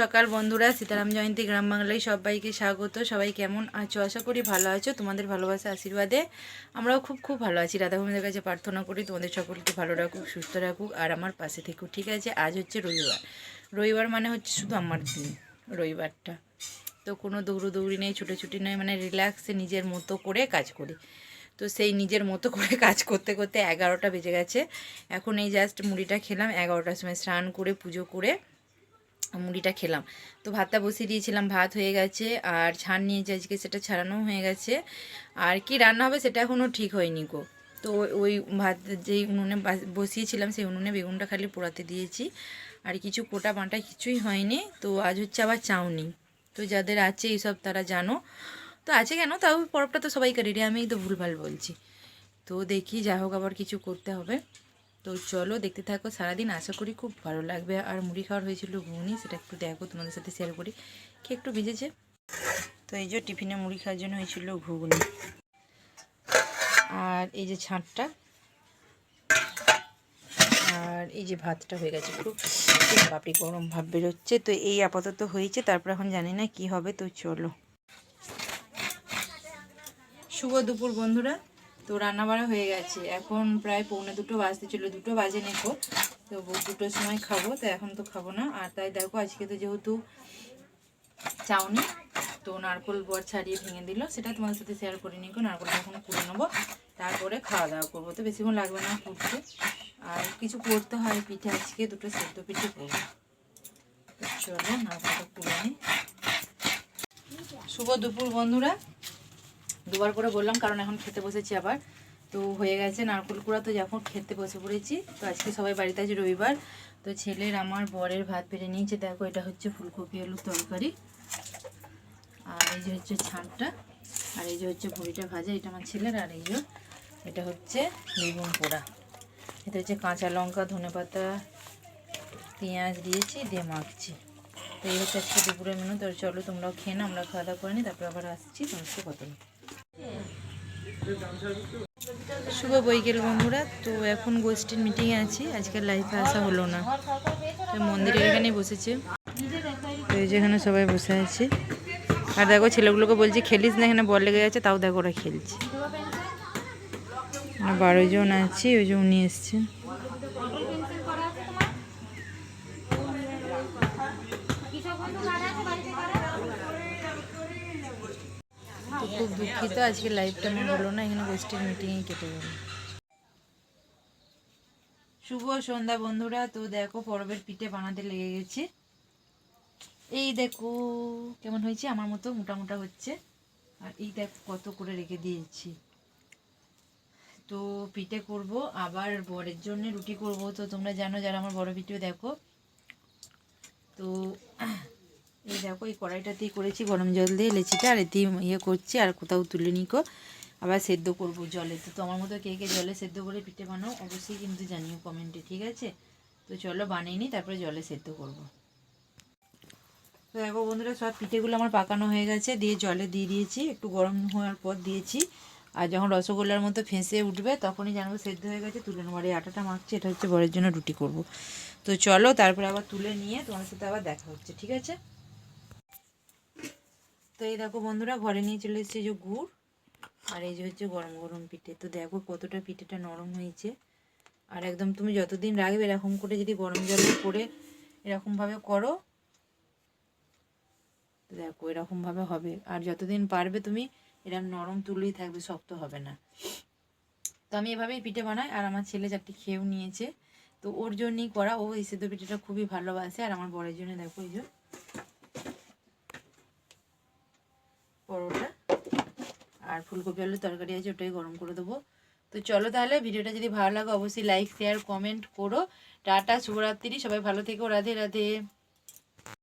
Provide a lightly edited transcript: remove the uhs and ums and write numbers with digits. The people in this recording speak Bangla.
সকাল বন্ধুরা, সীতারাম জয়ন্তী গ্রাম বাংলায় সবাইকে স্বাগত। সবাই কেমন আছো? আশা করি ভালো আছো। তোমাদের ভালোবাসা আশীর্বাদে আমরাও খুব ভালো আছি। রাধাভূমিদের কাছে প্রার্থনা করি তোমাদের সকলকে ভালো রাখুক, সুস্থ রাখুক আর আমার পাশে থেকুক। ঠিক আছে, আজ হচ্ছে রবিবার। রবিবার মানে হচ্ছে শুধু আমার দিন, রবিবারটা। তো কোনো দৌড়ি নেই, ছুটোছুটি নেই, মানে রিল্যাক্সে নিজের মতো করে কাজ করি। তো সেই নিজের মতো করে কাজ করতে করতে 11টা বেজে গেছে। এখন এই জাস্ট মুড়িটা খেলাম 11টার সময়, স্নান করে পুজো করে মুড়িটা খেলাম। তো ভাতটা বসিয়ে দিয়েছিলাম, ভাত হয়ে গেছে আর ছাড় নিয়েছি আজকে, সেটা ছাড়ানো হয়ে গেছে। আর কি রান্না হবে সেটা এখনও ঠিক হয়নি গো। তো ওই ভাত যেই উনুনে বসিয়েছিলাম সেই উনুনে বেগুনটা খালি পোড়াতে দিয়েছি, আর কিছু কোটা বাঁটা কিছুই হয়নি। তো আজ হচ্ছে আবার চাউনি। তো যাদের আছে এইসব তারা জানো, তো আছে কেন, তাও পরবটা তো সবাই করি রে, আমি তো ভুলভাল বলছি। তো দেখি যা হোক আবার কিছু করতে হবে। তো চলো দেখতে থাকো সারাদিন, আশা করি খুব ভালো লাগবে। আর মুড়ি খাওয়ার হয়েছিল ঘুগনি, সেটা একটু দেখো তোমাদের সাথে শেয়ার করি। কি একটু ভিজেছে। তো এই যে টিফিনে মুড়ি খাওয়ার জন্য হয়েছিল ঘুগনি, আর এই যে ছাঁটটা, আর এই যে ভাতটা হয়ে গেছে। একটু বাপরি গরম ভাব বেরোচ্ছে। তো এই আপাতত হয়েছে, তারপর এখন জানি না কি হবে। তো চলো, শুভ দুপুর বন্ধুরা। তো রান্নাবাড়া হয়ে গেছে, এখন প্রায় 1:45 বাজতে চলো, 2 বাজে নেকো। তো 2টোর সময় খাবো, তো এখন তো খাবো না। আর তাই দেখো আজকে তো যেহেতু চাউনি, তো নারকোল বর ছাড়িয়ে ভেঙে দিল, সেটা তোমাদের সাথে শেয়ার করে নিকো। নারকোলটা এখন কুড়ে নেবো, তারপরে খাওয়া দাওয়া করবো। তো বেশিক্ষণ লাগবে না কুড়তে। আর কিছু করতে হয় পিঠে, আজকে 2টো সেদ্ধ পিঠে করবো। চলো নারকোলটা কুড়ে নিই। শুভ দুপুর বন্ধুরা, দুবার করে বললাম কারণ এখন খেতে বসেছি আবার। তো হয়ে গেছে নারকোল কুড়া, তো যখন খেতে বসে পড়েছি। তো আজকে সবাই বাড়িতে আছে, রবিবার। তো ছেলের আমার বরের ভাত বেড়ে নিয়েছে। দেখো এটা হচ্ছে ফুলকপি আলুর তরকারি, আর এই যে হচ্ছে ছাঁটটা, আর এই যে হচ্ছে ভুড়িটা ভাজা, এটা আমার ছেলের। আর এই যে এটা হচ্ছে বেগুন পোড়া, এটা হচ্ছে কাঁচা লঙ্কা, ধনেপাতা, পেঁয়াজ দিয়েছি, দিয়ে মাখছি। তো এই হচ্ছে আজকে দুপুরের মেনু। তো চলো তোমরাও খেয়ে না, আমরা খাওয়া দাওয়া করে নিই, তারপর আবার আসছি তোমার সাথে কথা। শুভ বৈকাল বন্ধুরা। তো এখন গোষ্ঠীর মিটিংয়ে আছি, আজকের লাইফে আসা হলো না। তো মন্দিরের এখানেই বসেছে, তো এই যেখানে সবাই বসে আছে। আর দেখো ছেলেগুলোকে বলছি খেলিস না, এখানে বল লেগে যাচ্ছে, তাও দেখো ওরা খেলছে। 12 জন আছি, ওই যে উনি এসছেন। খুব দুঃখিত, আজকে লাইভটা আমার হলো না, এখানে গোষ্ঠীর মিটিংয়েই কেটে গেল। শুভ সন্ধ্যা বন্ধুরা। তো দেখো পরবের পিঠে বানাতে লেগে গেছি। এই দেখো কেমন হয়েছে, আমার মতো মোটা মোটা হচ্ছে। আর এই দেখো কত করে রেখে দিয়েছি। তো পিঠে করব, আবার বরের জন্য রুটি করব। তো তোমরা জানো যারা আমার বড় ভিডিও দেখো। তো এই দেখো এই কড়াইটাতেই করেছি, গরম জল দিয়ে লেচিটা, আর এতেই ইয়ে করছি, আর কোথাও তুলে নিকো। আবার সেদ্ধ করব জলে। তো আমার মতো কে কে জলে সেদ্ধ করে পিঠে বানাও অবশ্যই কিন্তু জানিও কমেন্টে, ঠিক আছে? তো চলো বানিয়ে নিই, তারপরে জলে সেদ্ধ করব। তো দেখো বন্ধুরা, সব পিঠেগুলো আমার পাকানো হয়ে গেছে, দিয়ে জলে দিয়ে দিয়েছি, একটু গরম হওয়ার পর দিয়েছি। আর যখন রসগোল্লার মতো ফেঁসে উঠবে তখনই জানবো সেদ্ধ হয়ে গেছে, তুলে নেবো। আর এই আটাটা মাখছি, এটা হচ্ছে বরের জন্য রুটি করব। তো চলো তারপরে আবার তুলে নিয়ে তোমার সাথে আবার দেখা হচ্ছে, ঠিক আছে? তো এই দেখো বন্ধুরা, ঘরে নিয়ে চলে এসেছি যে গুড়, আর এই যে হচ্ছে গরম গরম পিঠে। তো দেখো কতটা পিঠেটা নরম হয়েছে। আর একদম তুমি যতদিন রাখবে এরকম করে যদি গরম জলে করে এরকমভাবে করো, তো দেখো এরকমভাবে হবে। আর যতদিন পারবে তুমি এরকম নরম তুলেই থাকবে, শক্ত হবে না। তো আমি এভাবেই পিঠে বানাই। আর আমার ছেলে চারটি খেয়েও নিয়েছে, তো ওর জন্যই করা। ও এই সেদ্ধ পিঠেটা খুবই ভালোবাসে। আর আমার বরের জন্য দেখো এই যে পরোটা আর ফুলকপি আলুর তরকারি আছে, ওটাই গরম করে দেবো। তো চলো তাহলে, ভিডিওটা যদি ভালো লাগে অবশ্যই লাইক শেয়ার কমেন্ট করো। টাটা, শুভরাত্রি, সবাই ভালো থেকো, রাধে রাধে।